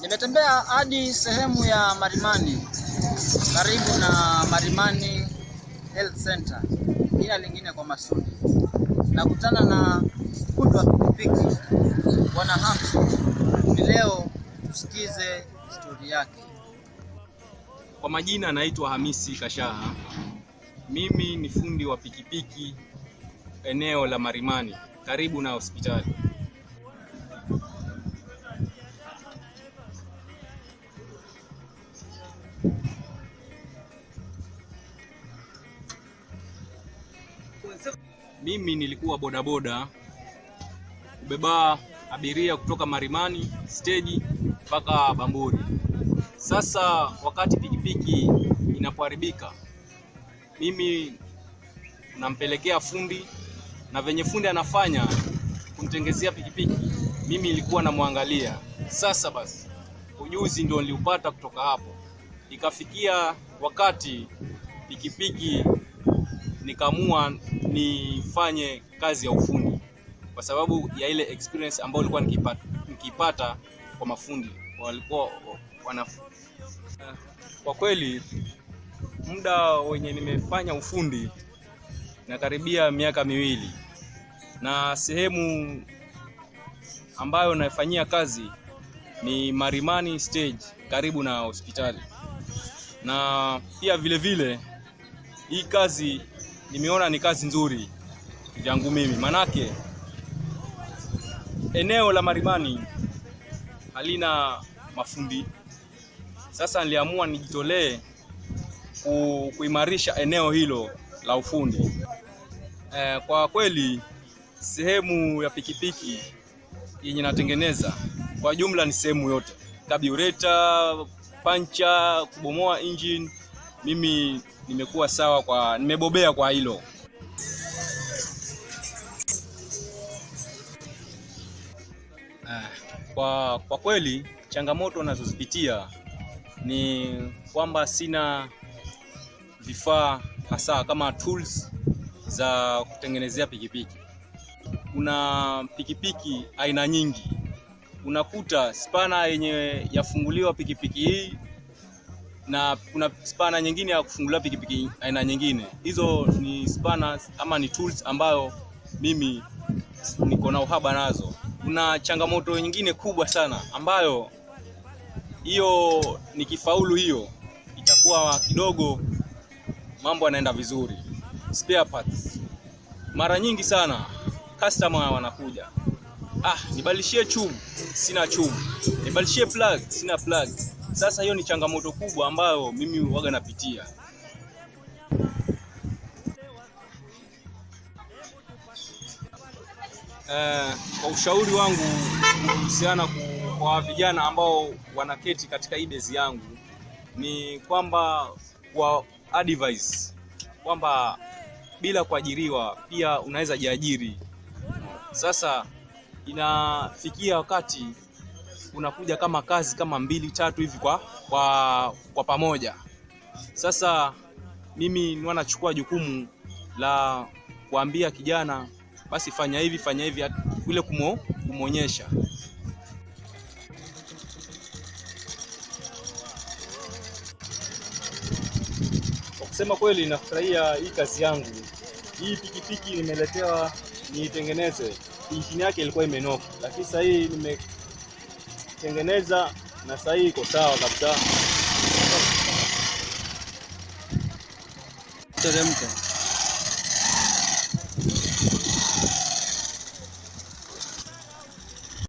Nimetembea hadi sehemu ya Marimani, karibu na Marimani Health Center, jina lingine kwa Masudi. Nakutana na fundi wa pikipiki Bwana Khamisi. Leo tusikize stori yake. Kwa majina naitwa Khamisi Kashaha. Mimi ni fundi wa pikipiki eneo la Marimani, karibu na hospitali. Mimi nilikuwa bodaboda kubeba abiria kutoka Marimani stage mpaka Bamburi. Sasa wakati pikipiki inapoharibika, mimi nampelekea fundi, na venye fundi anafanya kumtengezea pikipiki, mimi nilikuwa namwangalia. Sasa basi ujuzi ndio niliupata kutoka hapo. Ikafikia wakati pikipiki nikaamua nifanye kazi ya ufundi kwa sababu ya ile experience ambayo nilikuwa nikipata kwa mafundi walikuwa kwa kweli muda wenye nimefanya ufundi na karibia miaka 2, na sehemu ambayo naifanyia kazi ni Marimani stage karibu na hospitali. Na pia vile hii kazi nimeona ni kazi nzuri yangu mimi, manake eneo la Marimani halina mafundi. Sasa niliamua nijitolee kuimarisha eneo hilo la ufundi. Kwa kweli sehemu ya pikipiki yenye natengeneza kwa jumla ni sehemu yote, carburetor, pancha, kubomoa engine, mimi nimekuwa sawa, nimebobea kwa hilo. Kwa kweli changamoto nazozipitia ni kwamba sina vifaa hasa kama tools za kutengenezea pikipiki. Kuna pikipiki aina nyingi, unakuta spana yenye yafunguliwa pikipiki hii na kuna spana nyingine ya kufungulia pikipiki aina nyingine. Hizo ni spana ama ni tools ambayo mimi niko na uhaba nazo. Kuna changamoto nyingine kubwa sana ambayo hiyo nikifaulu hiyo itakuwa kidogo mambo yanaenda vizuri. Spare parts. Mara nyingi sana customer wanakuja, nibadilishie chuma, sina chuma. Nibadilishie plug, sina plug. Sasa hiyo ni changamoto kubwa ambayo mimi huwaga napitia. Kwa ushauri wangu kuhusiana kwa vijana ambao wanaketi katika hii base yangu ni kwamba kwa advice kwamba bila kuajiriwa pia unaweza jiajiri. Sasa inafikia wakati unakuja kama kazi kama 2-3 hivi kwa pamoja. Sasa mimi ni wanachukua jukumu la kuambia kijana basi fanya hivi ile kumwonyesha. Kwa kusema kweli nafurahia hii kazi yangu. Hii pikipiki nimeletewa niitengeneze. Injini yake ilikuwa imenoka, lakini sasa hii nimetengeneza na sasa hii iko sawa kabisa. Teremka.